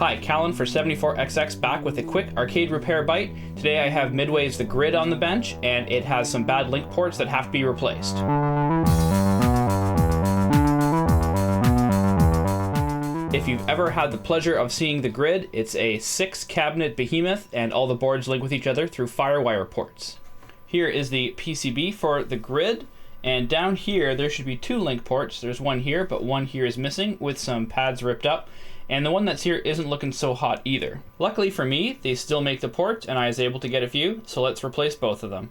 Hi, Callan for 74XX back with a quick Arcade Repair Byte. Today I have Midway's The Grid on the bench, and it has some bad link ports that have to be replaced. If you've ever had the pleasure of seeing the Grid, it's a 6-cabinet behemoth, and all the boards link with each other through FIREWIRE ports. Here is the PCB for the Grid, and down here there should be 2 link ports. There's one here, but one here is missing with some pads ripped up. And the one that's here isn't looking so hot either. Luckily for me, they still make the ports and I was able to get a few, so let's replace both of them.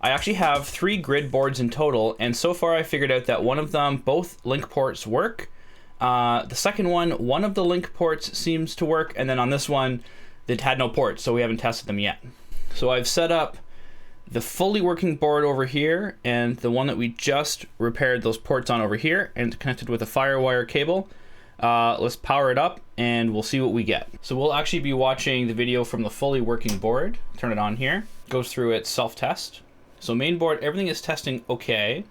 I actually have 3 grid boards in total, and so far I figured out that one of them, both link ports work. The second one of the link ports seems to work, and then on this one, it had no ports, so we haven't tested them yet. So I've set up the fully working board over here, and the one that we just repaired those ports on over here, and connected with a FIREWIRE cable. Let's power it up, and we'll see what we get. So we'll actually be watching the video from the fully working board. Turn it on here. Goes through its self-test. So main board, everything is testing okay.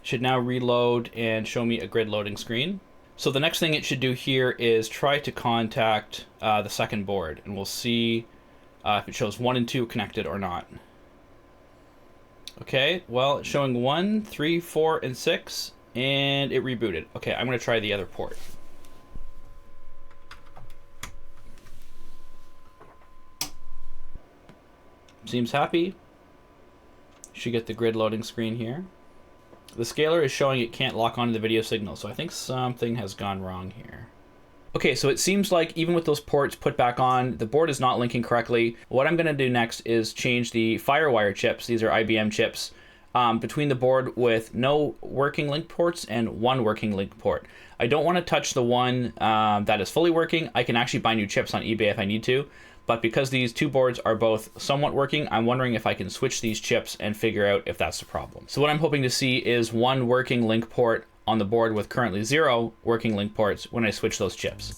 Should now reload and show me a grid loading screen. So the next thing it should do here is try to contact the second board, and we'll see if it shows 1 and 2 connected or not. Okay, well, it's showing 1, 3, 4, and 6, and it rebooted. Okay, I'm gonna try the other port. Seems happy. Should get the grid loading screen here. The scaler is showing it can't lock onto the video signal, so I think something has gone wrong here. Okay, so it seems like even with those ports put back on, the board is not linking correctly. What I'm gonna do next is change the FIREWIRE chips, these are IBM chips, between the board with no working link ports and 1 working link port. I don't wanna touch the one that is fully working. I can actually buy new chips on eBay if I need to. But because these 2 boards are both somewhat working, I'm wondering if I can switch these chips and figure out if that's the problem. So what I'm hoping to see is 1 working link port on the board with currently 0 working link ports when I switch those chips.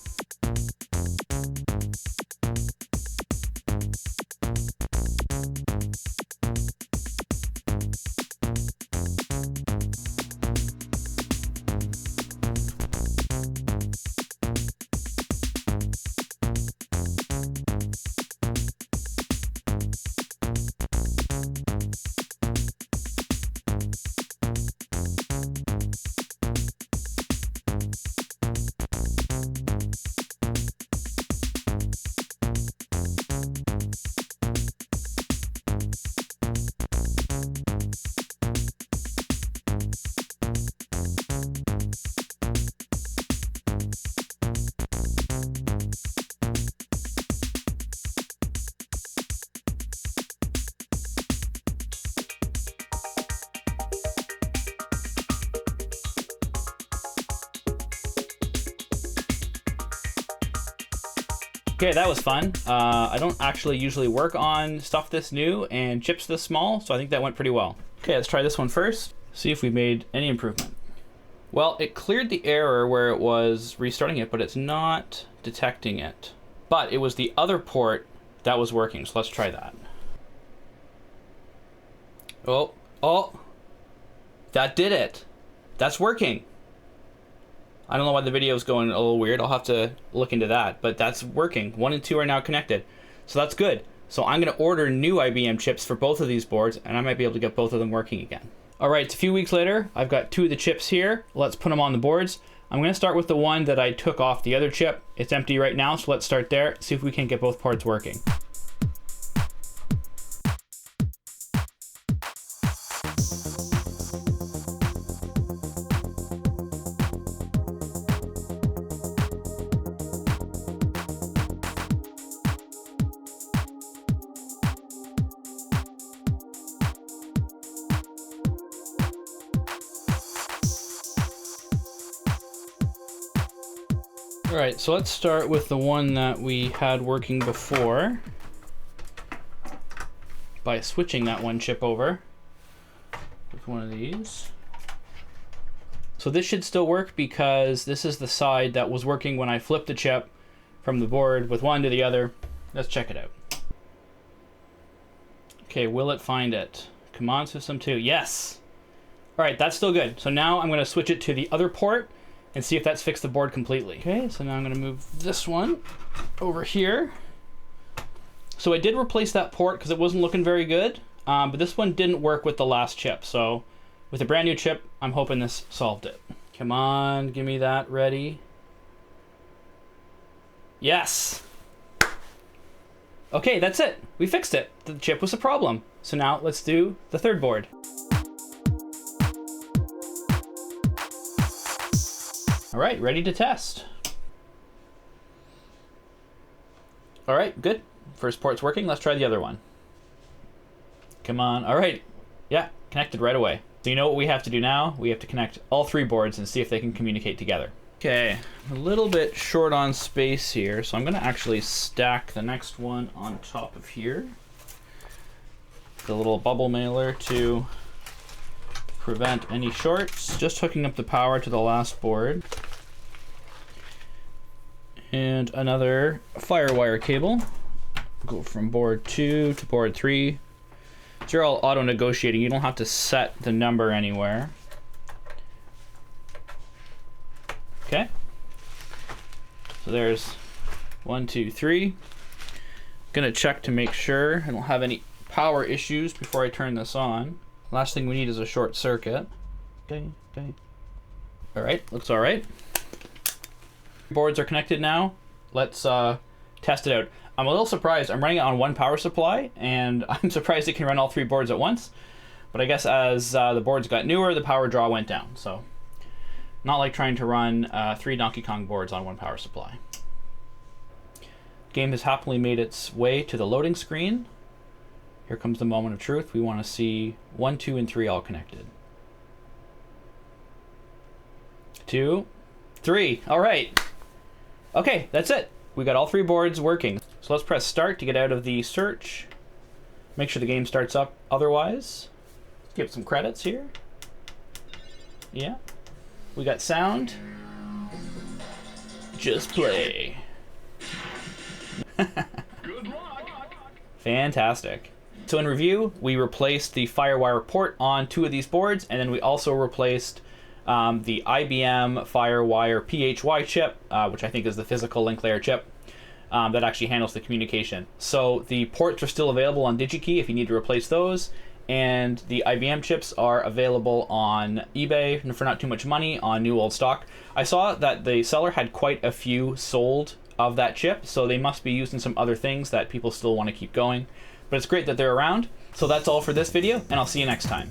Okay, that was fun. I don't actually usually work on stuff this new and chips this small, so I think that went pretty well. Okay, let's try this one first, see if we made any improvement. Well, it cleared the error where it was restarting it, but it's not detecting it. but it was the other port that was working. So let's try that. Oh, that did it. That's working. I don't know why the video is going a little weird. I'll have to look into that, but that's working. 1 and 2 are now connected. So that's good. So I'm gonna order new IBM chips for both of these boards, and I might be able to get both of them working again. All right, it's a few weeks later. I've got 2 of the chips here. Let's put them on the boards. I'm gonna start with the one that I took off the other chip. It's empty right now, so let's start there, see if we can get both parts working. All right, so let's start with the one that we had working before by switching that one chip over with one of these. So this should still work because this is the side that was working when I flipped the chip from the board with one to the other. Let's check it out. Okay, will it find it? Come on, System 2. Yes! All right, that's still good. So now I'm going to switch it to the other port and see if that's fixed the board completely. Okay, so now I'm gonna move this one over here. So I did replace that port because it wasn't looking very good, but this one didn't work with the last chip. So with a brand new chip, I'm hoping this solved it. Come on, give me that ready. Yes. Okay, that's it. We fixed it. The chip was a problem. So now let's do the third board. All right, ready to test. All right, good. First port's working. Let's try the other one. Come on. All right. Yeah, connected right away. So you know what we have to do now? We have to connect all 3 boards and see if they can communicate together. Okay, a little bit short on space here, so I'm gonna actually stack the next one on top of here. The little bubble mailer to prevent any shorts. Just hooking up the power to the last board. And another FIREWIRE cable. Go from board 2 to board 3. They're all auto negotiating. You don't have to set the number anywhere. Okay. So there's 1, 2, 3. Gonna check to make sure I don't have any power issues before I turn this on. Last thing we need is a short circuit. Okay. All right, looks all right. Boards are connected now. Let's test it out. I'm a little surprised. I'm running it on 1 power supply, and I'm surprised it can run all 3 boards at once. But I guess as the boards got newer, the power draw went down. So not like trying to run 3 Donkey Kong boards on 1 power supply. Game has happily made its way to the loading screen. Here comes the moment of truth. We want to see 1, 2, and 3 all connected. 2, 3. All right. Okay, that's it. We got all 3 boards working. So let's press start to get out of the search. Make sure the game starts up otherwise. Let's give some credits here. Yeah. We got sound. Just play. Good luck. Fantastic. So in review, we replaced the FIREWIRE port on 2 of these boards, and then we also replaced the IBM FIREWIRE PHY chip, which I think is the physical link layer chip, that actually handles the communication. So the ports are still available on DigiKey if you need to replace those, and the IBM chips are available on eBay for not too much money on new old stock. I saw that the seller had quite a few sold of that chip, so they must be used in some other things that people still want to keep going. But it's great that they're around. So that's all for this video, and I'll see you next time.